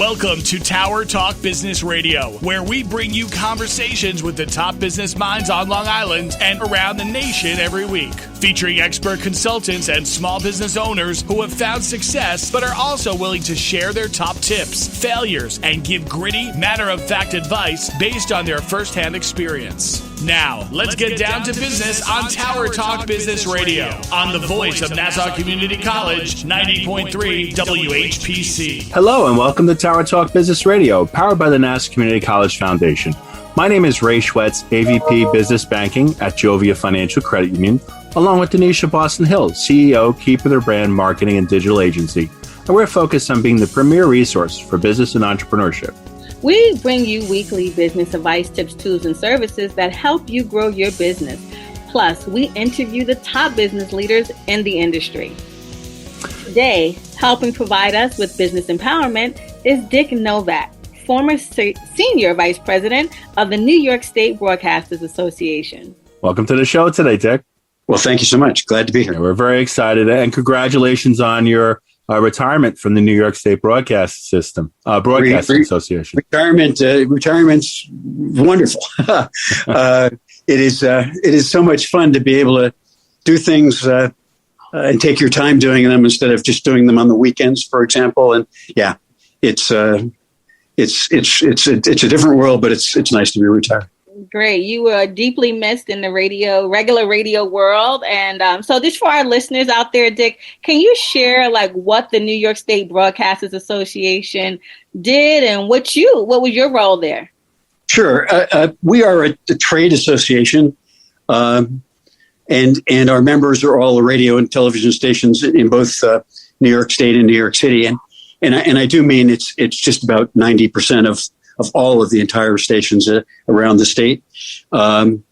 Welcome to Tower Talk Business Radio, where we bring you conversations with the top business minds on Long Island and around the nation every week. Featuring expert consultants and small business owners who have found success but are also willing to share their top tips, failures, and give gritty, matter-of-fact advice based on their firsthand experience. Now, let's get down to business on Tower Talk Business Radio on the voice of Nassau Community College, 90.3 WHPC. Hello and welcome to Tower Talk Business Radio, powered by the Nassau Community College Foundation. My name is Ray Schwetz, AVP Business Banking at Jovia Financial Credit Union, along with Donyshia Boston-Hill, CEO, Keeper Their Brand Marketing and Digital Agency, and we're focused on being the premier resource for business and entrepreneurship. We bring you weekly business advice, tips, tools, and services that help you grow your business. Plus, we interview the top business leaders in the industry. Today, helping provide us with business empowerment is Dick Novik, former Senior Vice President of the New York State Broadcasters Association. Welcome to the show today, Dick. Well, thank you so much. Glad to be here. We're very excited, and congratulations on your retirement from the New York State Broadcasting Association. Retirement's wonderful. It is so much fun to be able to do things and take your time doing them instead of just doing them on the weekends, for example. And yeah, it's a different world, but it's nice to be retired. Great. You were deeply missed in the regular radio world. And so just for our listeners out there, Dick, can you share what the New York State Broadcasters Association did and what was your role there? Sure. We are a trade association, and our members are all the radio and television stations in both New York State and New York City. And I do mean it's just about 90% of all of the entire stations around the state. The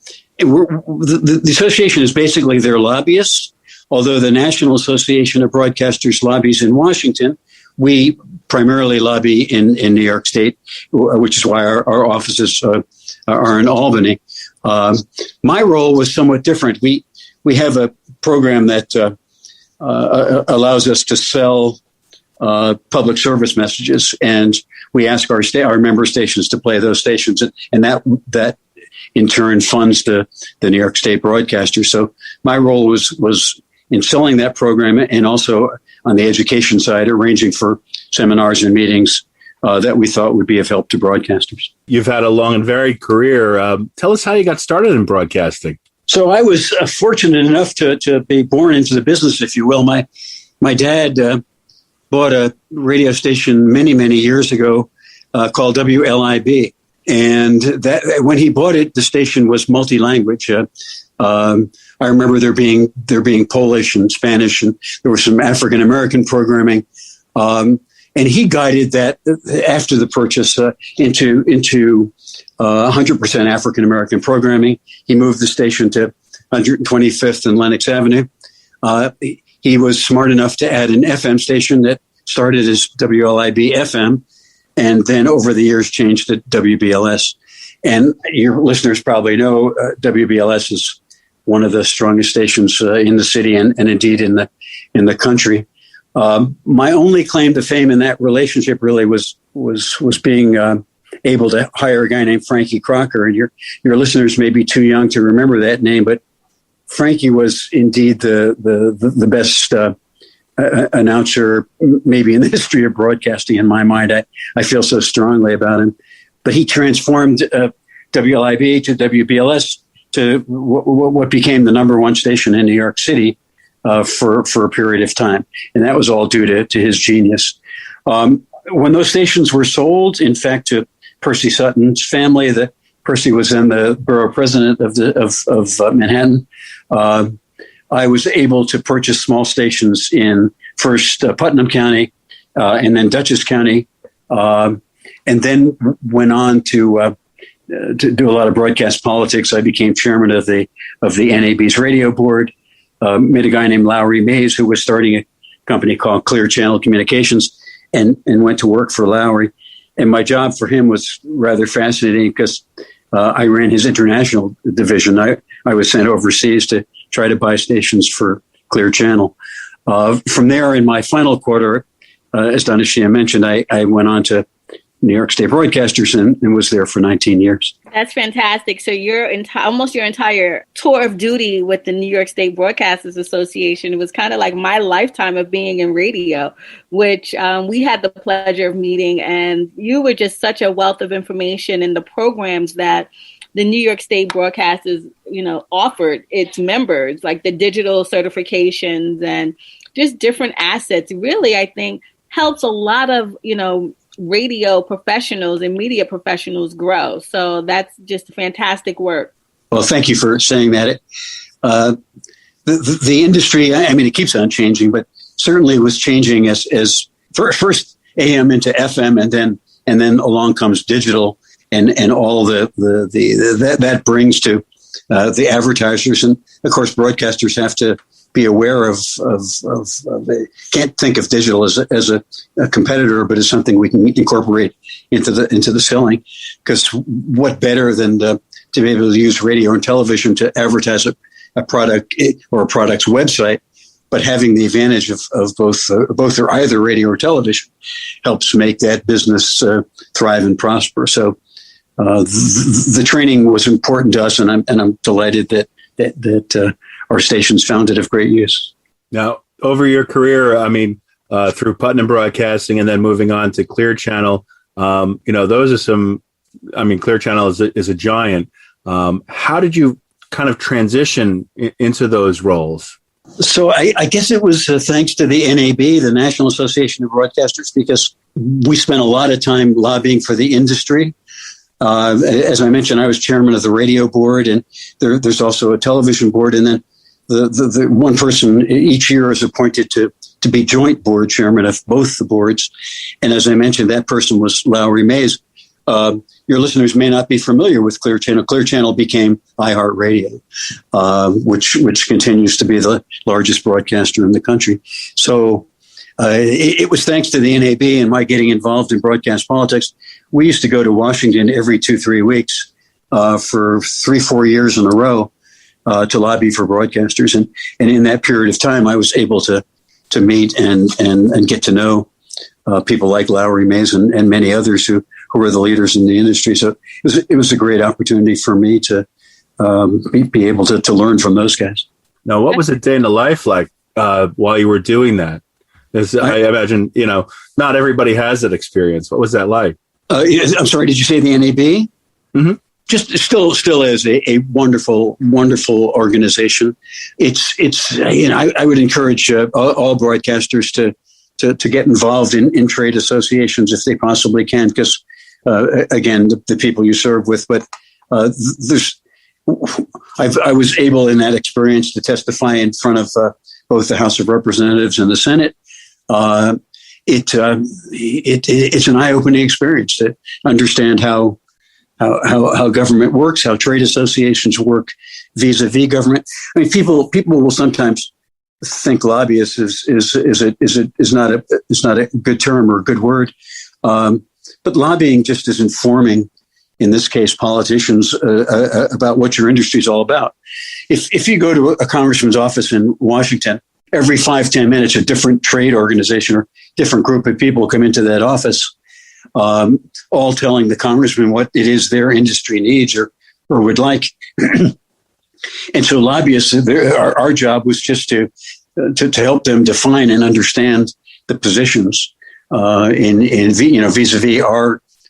association is basically their lobbyists, although the National Association of Broadcasters lobbies in Washington. We primarily lobby in New York State, which is why our offices are in Albany. My role was somewhat different. We have a program that allows us to sell public service messages, and we ask our member stations to play those stations, and that in turn funds the New York State broadcaster. So my role was in selling that program, and also on the education side, arranging for seminars and meetings that we thought would be of help to broadcasters. You've had a long and varied career. Tell us how you got started in broadcasting. So I was fortunate enough to be born into the business, if you will. My dad bought a radio station many, many years ago called WLIB. And that when he bought it, the station was multi-language. I remember there being Polish and Spanish, and there was some African-American programming. And he guided that after the purchase into 100% African-American programming. He moved the station to 125th and Lenox Avenue. He was smart enough to add an FM station that started as WLIB FM, and then over the years changed to WBLS. And your listeners probably know WBLS is one of the strongest stations in the city and indeed in the country. My only claim to fame in that relationship really was being able to hire a guy named Frankie Crocker. And your listeners may be too young to remember that name, but Frankie was indeed the best announcer maybe in the history of broadcasting. In my mind, I feel so strongly about him. But he transformed WLIB to WBLS to what became the number one station in New York City for a period of time, and that was all due to his genius. When those stations were sold, in fact, to Percy Sutton's family, Percy was then the borough president of Manhattan. I was able to purchase small stations in first Putnam County and then Dutchess County, and then went on to do a lot of broadcast politics. I became chairman of the NAB's radio board. Met a guy named Lowry Mays, who was starting a company called Clear Channel Communications, and went to work for Lowry. And my job for him was rather fascinating because I ran his international division. I was sent overseas to try to buy stations for Clear Channel. From there, in my final quarter, as Donyshia mentioned, I went on to New York State Broadcasters and was there for 19 years. That's fantastic. So almost your entire tour of duty with the New York State Broadcasters Association was kind of like my lifetime of being in radio, which we had the pleasure of meeting. And you were just such a wealth of information in the programs that the New York State Broadcasters, offered its members, like the digital certifications and just different assets. Really, I think helps a lot of, radio professionals and media professionals grow. So that's just fantastic work. Well, thank you for saying that. The industry, it keeps on changing, but certainly was changing as first AM into FM, and then along comes digital and all that brings to the advertisers, and of course broadcasters have to be aware of can't think of digital as a competitor, but as something we can incorporate into the selling. Because what better than to be able to use radio and television to advertise a product or a product's website, but having the advantage of both or either radio or television helps make that business thrive and prosper. So the training was important to us, and I'm delighted that our stations found it of great use. Now, over your career, through Putnam Broadcasting and then moving on to Clear Channel, those are some. Clear Channel is a giant. How did you kind of transition into those roles? So I guess it was thanks to the NAB, the National Association of Broadcasters, because we spent a lot of time lobbying for the industry. As I mentioned, I was chairman of the radio board, and there's also a television board, and then the one person each year is appointed to be joint board chairman of both the boards. And as I mentioned, that person was Lowry Mays. Your listeners may not be familiar with Clear Channel. Clear Channel became iHeartRadio, which continues to be the largest broadcaster in the country. So it was thanks to the NAB and my getting involved in broadcast politics. We used to go to Washington every 2-3 weeks for 3-4 years in a row to lobby for broadcasters. And in that period of time, I was able to meet and get to know people like Lowry Mays and many others who were the leaders in the industry. So it was a great opportunity for me to be able to learn from those guys. Now, what was a day in the life like while you were doing that? Because I imagine, not everybody has that experience. What was that like? I'm sorry, did you say the NAB? Mm-hmm. Just still is a wonderful, wonderful organization. I would encourage all broadcasters to get involved in trade associations if they possibly can, because again, the people you serve with. But I was able in that experience to testify in front of both the House of Representatives and the Senate. It's an eye-opening experience to understand how government works, how trade associations work vis-a-vis government. People will sometimes think lobbyist is not a good term or a good word, but lobbying just is informing, in this case, politicians about what your industry is all about. If you go to a congressman's office in Washington, every 5-10 minutes, a different trade organization or different group of people come into that office, all telling the congressman what it is their industry needs or would like. And so lobbyists, our job was just to help them define and understand the positions vis-a-vis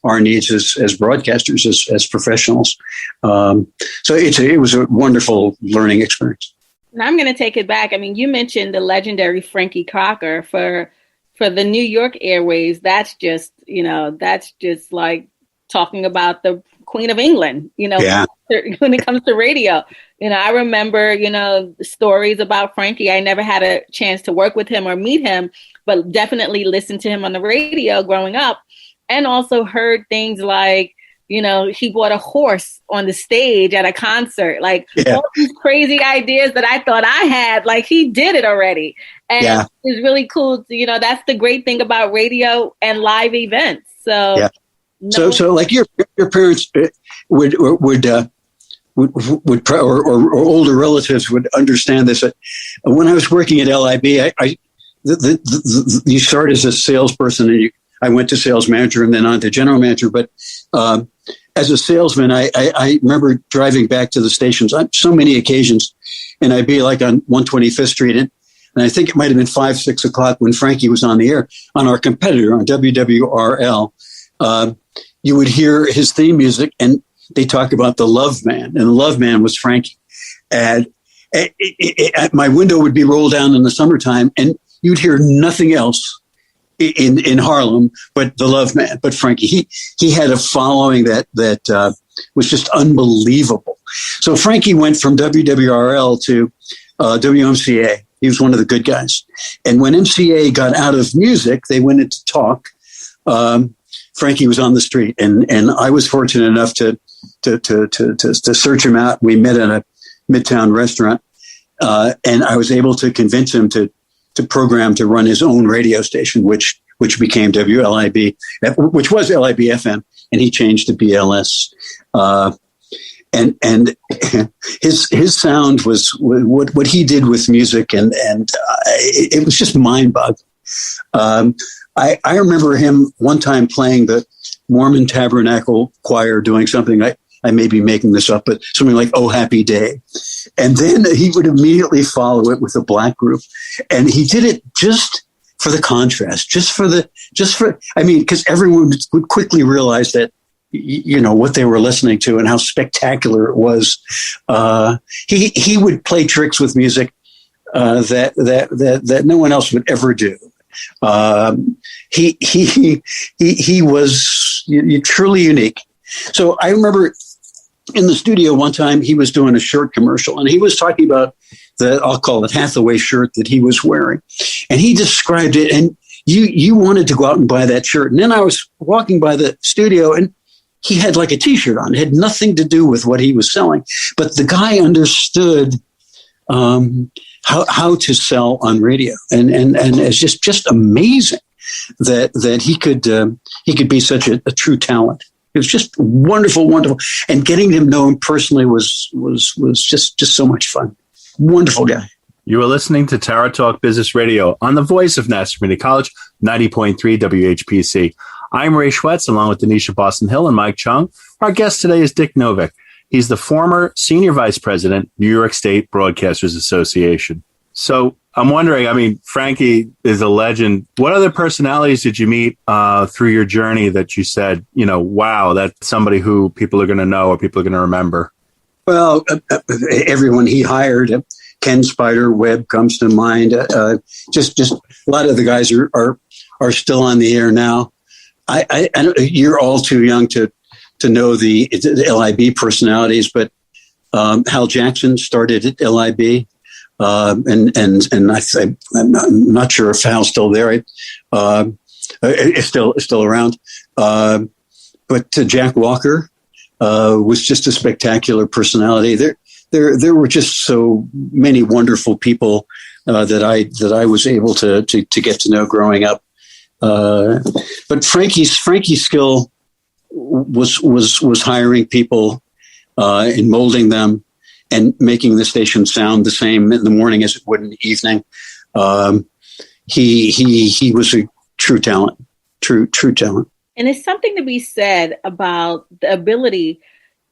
our needs as broadcasters, as professionals. So it was a wonderful learning experience. And I'm going to take it back. You mentioned the legendary Frankie Crocker for the New York airways. That's just like talking about the Queen of England, Yeah. When it comes to radio. I remember, stories about Frankie. I never had a chance to work with him or meet him, but definitely listened to him on the radio growing up, and also heard things like, he bought a horse on the stage at a concert, like all these crazy ideas that I thought I had, like he did it already. And it's really cool. That's the great thing about radio and live events. So, so like your parents would or older relatives would understand this. When I was working at LIB, you start as a salesperson, and I went to sales manager and then on to general manager. But as a salesman, I remember driving back to the stations on so many occasions, and I'd be like on 125th Street, and I think it might have been 5, 6 o'clock when Frankie was on the air on our competitor on WWRL. You would hear his theme music, and they talk about the Love Man, and the Love Man was Frankie. And my window would be rolled down in the summertime, and you'd hear nothing else in Harlem but the Love Man, but Frankie. He had a following that was just unbelievable. So Frankie went from WWRL to WMCA. He was one of the good guys. And when MCA got out of music, they went into talk. Frankie was on the street, and I was fortunate enough to search him out. We met at a Midtown restaurant, and I was able to convince him to program to run his own radio station, which became WLIB, which was LIB FM, and he changed to BLS. And his sound was what he did with music, and it was just mind-boggling. I remember him one time playing the Mormon Tabernacle Choir doing something, I may be making this up, but something like "Oh Happy Day," and then he would immediately follow it with a black group, and he did it just for the contrast, because everyone would quickly realize that what they were listening to and how spectacular it was. He would play tricks with music that no one else would ever do. He was truly unique. So I remember in the studio one time he was doing a shirt commercial, and he was talking about I'll call it Hathaway shirt that he was wearing, and he described it, and you wanted to go out and buy that shirt. And then I was walking by the studio, and he had like a T-shirt on. It had nothing to do with what he was selling, but the guy understood how to sell on radio, and it's just amazing that he could be such a true talent. It was just wonderful, and getting to know him personally was just so much fun. Wonderful guy. You are listening to Tara Talk Business Radio on the voice of National Community College, 90.3 WHPC. I'm Ray Schwetz, along with Donyshia Boston-Hill and Mike Chung. Our guest today is Dick Novik. He's the former Senior Vice President, New York State Broadcasters Association. So I'm wondering, Frankie is a legend. What other personalities did you meet through your journey that you said, wow, that's somebody who people are going to know or people are going to remember? Well, everyone he hired, Ken Spider Webb comes to mind. Just a lot of the guys are still on the air now. I you're all too young to know the LIB personalities, but Hal Jackson started at LIB, and I'm not sure if Hal's still there. It's still around, but Jack Walker was just a spectacular personality. There were just so many wonderful people that I was able to get to know growing up. But Frankie's skill was hiring people and molding them and making the station sound the same in the morning as it would in the evening. He was a true talent. And it's something to be said about the ability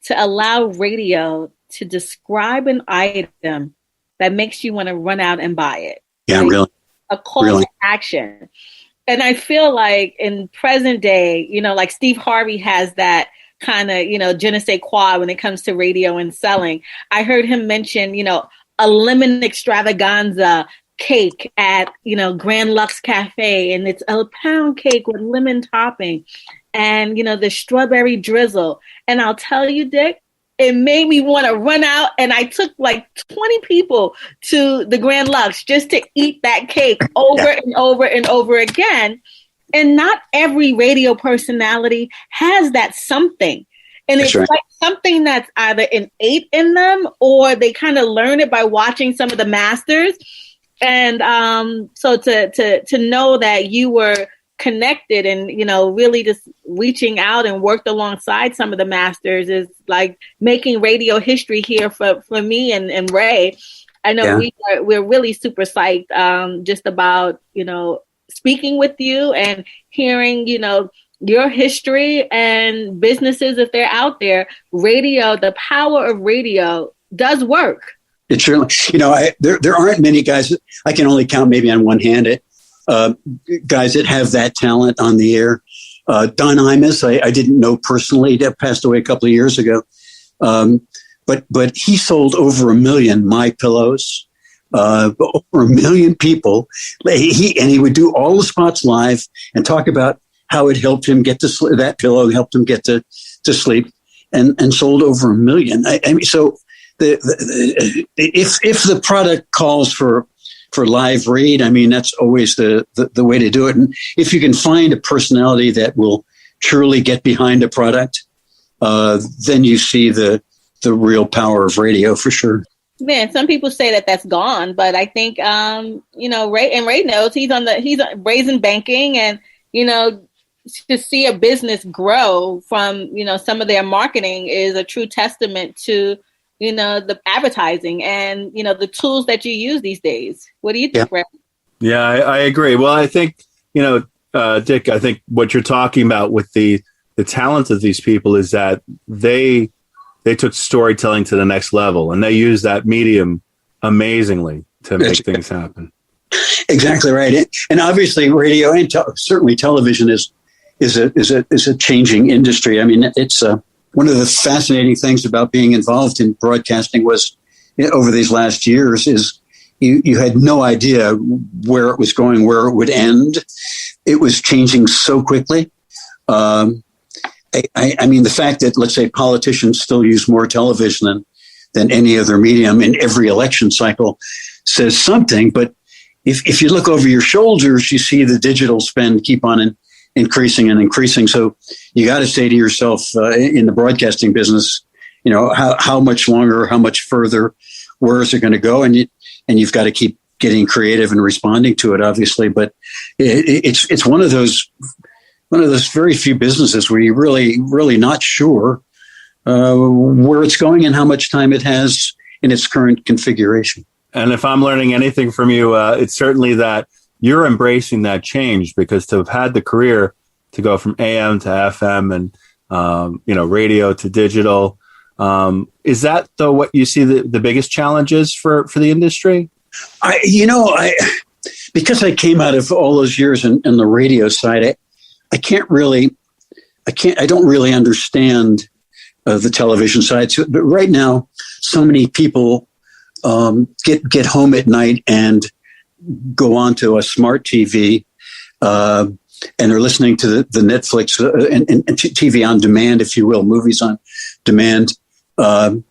to allow radio to describe an item that makes you want to run out and buy it. Yeah, like really. A call to action. And I feel like in present day, like Steve Harvey has that kind of, je ne sais quoi when it comes to radio and selling. I heard him mention, a lemon extravaganza cake at, Grand Lux Cafe, and it's a pound cake with lemon topping and, the strawberry drizzle. And I'll tell you, Dick, it made me want to run out, and I took like 20 people to the Grand Lux just to eat that cake over and over and over again. And not every radio personality has that something. And it's like something that's either innate in them or they kind of learn it by watching some of the masters. And so to know that you were connected and, really just reaching out and worked alongside some of the masters is like making radio history here for me and Ray. I know we're really super psyched just about, speaking with you and hearing, your history and businesses, if they're out there. Radio, the power of radio does work. It surely, there aren't many guys. I can only count maybe on one hand guys that have that talent on the air. Don Imus, I didn't know personally. He passed away a couple of years ago. But he sold over 1 million MyPillows, over 1 million people. He would do all the spots live and talk about how it helped him get to sleep. That pillow helped him get to sleep, and sold over 1 million. I mean, so if the product calls for live read, I mean, that's always the way to do it. And if you can find a personality that will truly get behind a product, then you see the real power of radio for sure. Man, some people say that that's gone, but I think, Ray knows he's on Brazen Banking, and, to see a business grow from, some of their marketing is a true testament to, the advertising and, the tools that you use these days. What do you think, Ray? Yeah, I agree. Well, I think, Dick, I think what you're talking about with the talent of these people is that they took storytelling to the next level, and they use that medium amazingly to make things happen. Exactly right. And obviously radio and certainly television is a changing industry. I mean, it's one of the fascinating things about being involved in broadcasting was over these last years is you had no idea where it was going, where it would end. It was changing so quickly. I mean, the fact that, let's say, politicians still use more television than any other medium in every election cycle says something. But if you look over your shoulders, you see the digital spend keep on increasing and increasing. So you got to say to yourself, in the broadcasting business, how much longer, how much further, where is it going to go? And you've got to keep getting creative and responding to it, obviously. But it's one of those very few businesses where you're really not sure where it's going and how much time it has in its current configuration. And if I'm learning anything from you, it's certainly that you're embracing that change, because to have had the career to go from AM to FM and, radio to digital, is that though what you see the biggest challenges for the industry? Because I came out of all those years in the radio side, I don't really understand the television side. But right now, so many people get home at night and go onto a smart TV, and they're listening to the Netflix and TV on demand, if you will, movies on demand. And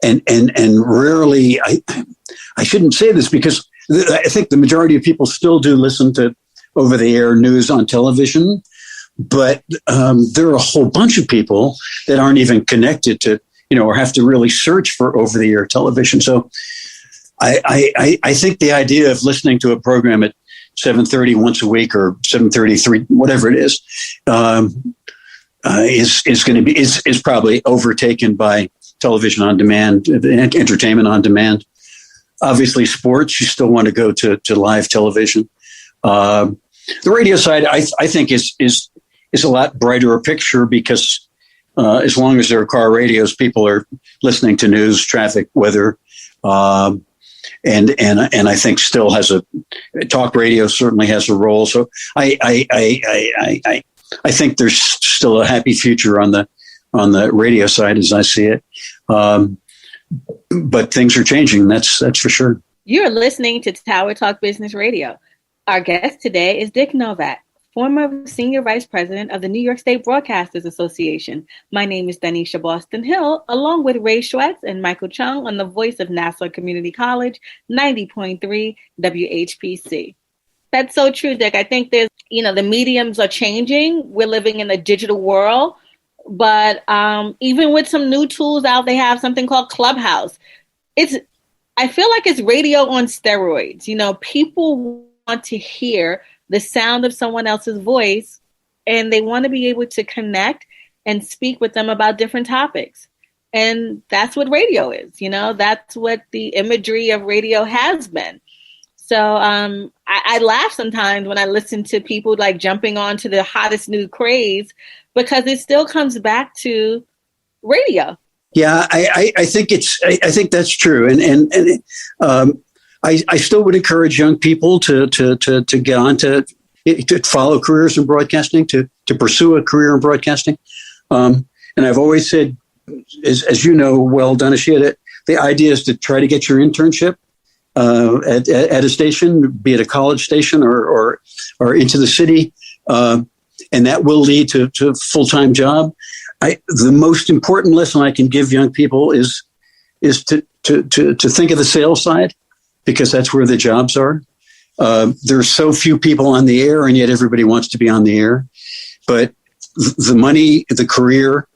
rarely, I shouldn't say this because I think the majority of people still do listen to over-the-air news on television, but there are a whole bunch of people that aren't even connected to, or have to really search for over-the-air television. So I think the idea of listening to a program at 7:30 once a week or 7:33, whatever it is probably overtaken by television on demand, entertainment on demand. Obviously, sports, you still want to go to live television. The radio side, I think, is a lot brighter a picture because as long as there are car radios, people are listening to news, traffic, weather, and I think still has talk radio certainly has a role. So I think there's still a happy future on the radio side as I see it. But things are changing. That's for sure. You're listening to Tower Talk Business Radio. Our guest today is Dick Novik, former Senior Vice President of the New York State Broadcasters Association. My name is Donyshia Boston-Hill, along with Ray Schwetz and Michael Chung on the voice of Nassau Community College, 90.3 WHPC. That's so true, Dick. I think there's, the mediums are changing. We're living in a digital world. But even with some new tools out, they have something called Clubhouse. I feel like it's radio on steroids. People want to hear the sound of someone else's voice, and they want to be able to connect and speak with them about different topics. And that's what radio is, that's what the imagery of radio has been. So I laugh sometimes when I listen to people like jumping onto the hottest new craze, because it still comes back to radio. Yeah, I think I think that's true. And I still would encourage young people to get on to follow careers in broadcasting, to pursue a career in broadcasting. And I've always said, as you know well, Donyshia, that the idea is to try to get your internship at a station, be it a college station or into the city, and that will lead to a full-time job. The most important lesson I can give young people is to think of the sales side, because that's where the jobs are. There's so few people on the air, and yet everybody wants to be on the air. But the money, the career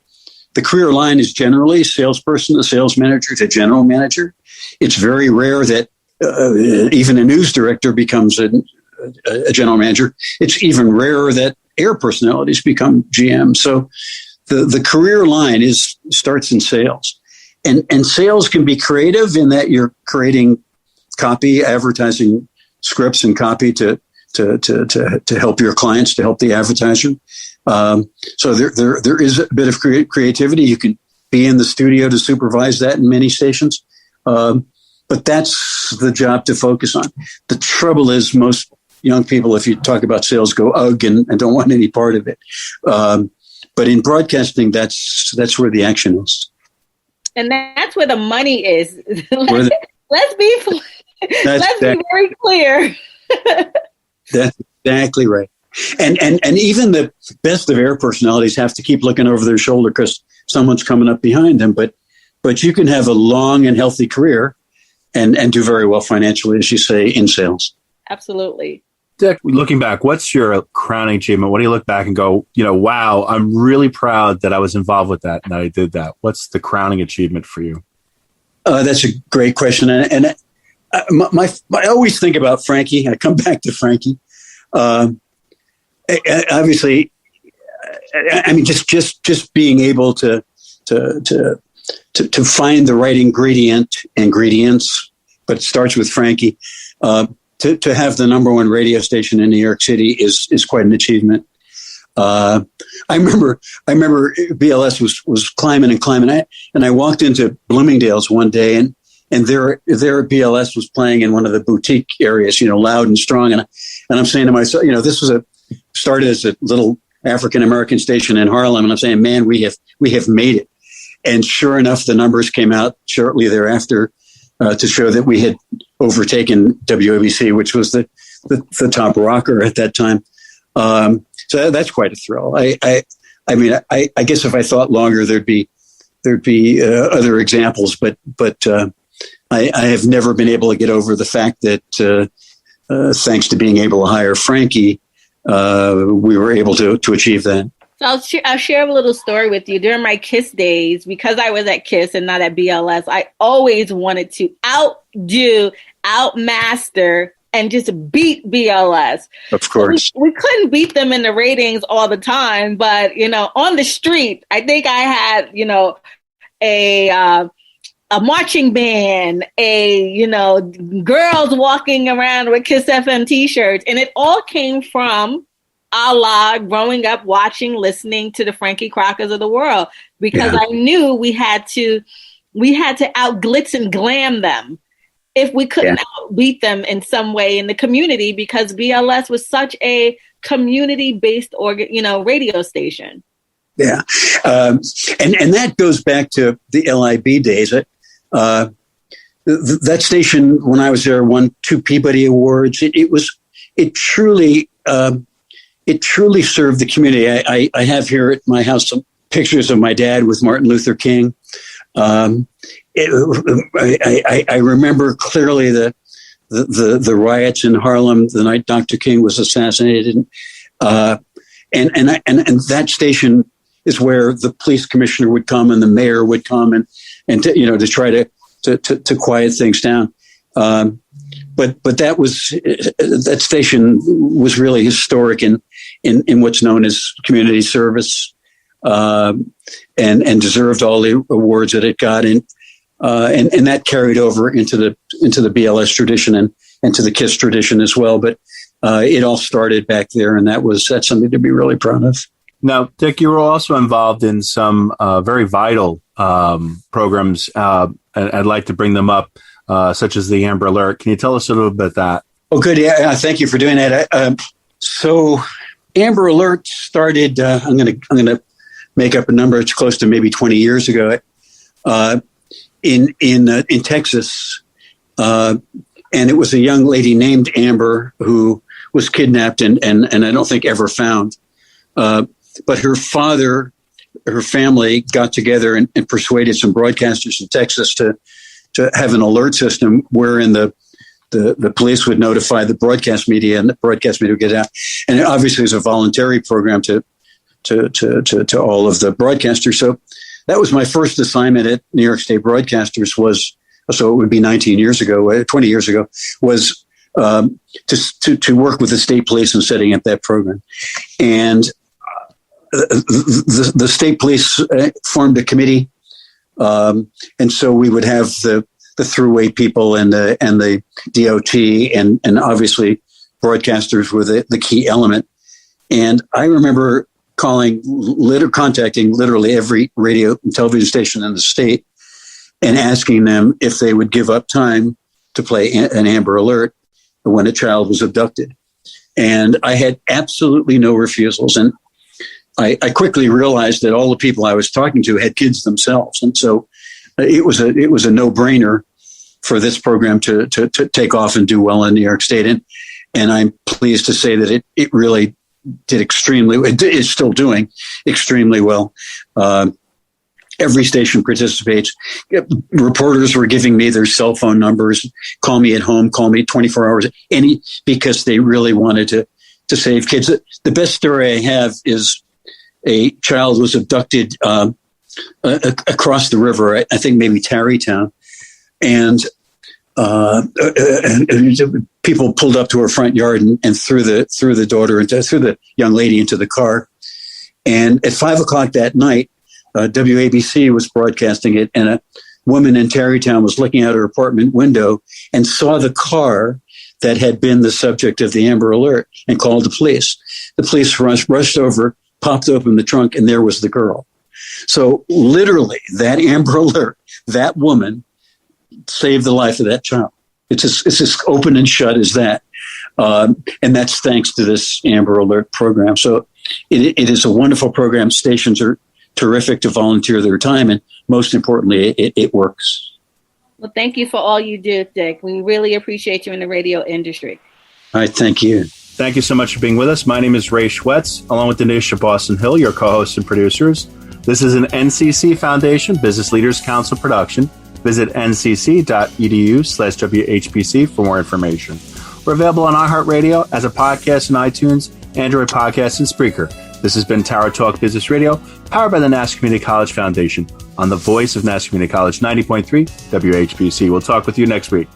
line is generally salesperson to sales manager to general manager. It's very rare that even a news director becomes a general manager. It's even rarer that air personalities become GM. So the career line starts in sales, and sales can be creative in that you're creating copy, advertising scripts and copy to help your clients, to help the advertiser. So there is a bit of creativity. You can be in the studio to supervise that in many stations. But that's the job to focus on. The trouble is most young people, if you talk about sales, go ugh and don't want any part of it. But in broadcasting, that's where the action is. And that's where the money is. Let's be very clear. That's exactly right. And even the best of air personalities have to keep looking over their shoulder because someone's coming up behind them. But you can have a long and healthy career and do very well financially, as you say, in sales. Absolutely. Dick, looking back, what's your crowning achievement? What do you look back and go, wow, I'm really proud that I was involved with that and that I did that? What's the crowning achievement for you? That's a great question. And I always think about Frankie. I come back to Frankie. Obviously, I mean, just being able to find the right ingredients, but it starts with Frankie. To have the number one radio station in New York City is quite an achievement. I remember BLS was climbing, and I walked into Bloomingdale's one day, and there BLS was playing in one of the boutique areas, loud and strong, and I'm saying to myself, this was started as a little African American station in Harlem, and I'm saying, man, we have made it. And sure enough, the numbers came out shortly thereafter to show that we had overtaken WHPC, which was the top rocker at that time. So that's quite a thrill. I mean, I guess if I thought longer, there'd be other examples, but I have never been able to get over the fact that thanks to being able to hire Frankie, we were able to achieve that. So I'll share a little story with you. During my KISS days, because I was at KISS and not at BLS, I always wanted to outmaster, and just beat BLS. Of course. So we couldn't beat them in the ratings all the time, but, on the street, I think I had, a marching band, girls walking around with KISS FM t-shirts, and it all came from growing up watching, listening to the Frankie Crockers of the world, because I knew we had to out glitz and glam them if we couldn't outbeat them in some way in the community, because BLS was such a community-based radio station. Yeah. And that goes back to the LIB days. That station, when I was there, won 2 Peabody Awards. It truly served the community. I have here at my house some pictures of my dad with Martin Luther King. I remember clearly the riots in Harlem the night Dr. King was assassinated, and that station is where the police commissioner would come and the mayor would come and to try to quiet things down. But that station was really historic in what's known as community service. and deserved all the awards that it got. And that carried over into the BLS tradition and to the KISS tradition as well. But it all started back there, and that's something to be really proud of. Now, Dick, you were also involved in some very vital programs. I'd like to bring them up, such as the Amber Alert. Can you tell us a little bit about that? Oh, good. Yeah, thank you for doing that. So Amber Alert started, I'm going to make up a number. It's close to maybe 20 years ago in Texas. And it was a young lady named Amber who was kidnapped and I don't think ever found. But her family got together and persuaded some broadcasters in Texas to have an alert system wherein the police would notify the broadcast media and the broadcast media would get out. And it obviously was a voluntary program to all of the broadcasters. So that was my first assignment at New York State Broadcasters so it would be 20 years ago, was to work with the state police in setting up that program. And the state police formed a committee. And so we would have the throughway people and the DOT and obviously broadcasters were the key element. And I remember contacting literally every radio and television station in the state and asking them if they would give up time to play an Amber Alert when a child was abducted. And I had absolutely no refusals. And I quickly realized that all the people I was talking to had kids themselves. And so it was a no-brainer for this program to take off and do well in New York State. And I'm pleased to say that it really did it is still doing extremely well. Every station participates. Reporters were giving me their cell phone numbers, call me at home, call me 24 hours, because they really wanted to save kids. The best story I have is a child was abducted across the river, I think maybe Tarrytown, and people pulled up to her front yard and threw the young lady into the car. And at 5:00 that night, WABC was broadcasting it, and a woman in Tarrytown was looking out her apartment window and saw the car that had been the subject of the Amber Alert and called the police. The police rushed over, popped open the trunk, and there was the girl. So literally, that Amber Alert, that woman saved the life of that child. It's as open and shut as that. And that's thanks to this Amber Alert program. So it is a wonderful program. Stations are terrific to volunteer their time. And most importantly, it works. Well, thank you for all you do, Dick. We really appreciate you in the radio industry. All right. Thank you. Thank you so much for being with us. My name is Ray Schwetz, along with Donyshia Boston-Hill, your co-hosts and producers. This is an NCC Foundation Business Leaders Council production. Visit ncc.edu/WHPC for more information. We're available on iHeartRadio as a podcast in iTunes, Android Podcasts, and Spreaker. This has been Tower Talk Business Radio, powered by the Nassau Community College Foundation on the voice of Nassau Community College 90.3 WHPC. We'll talk with you next week.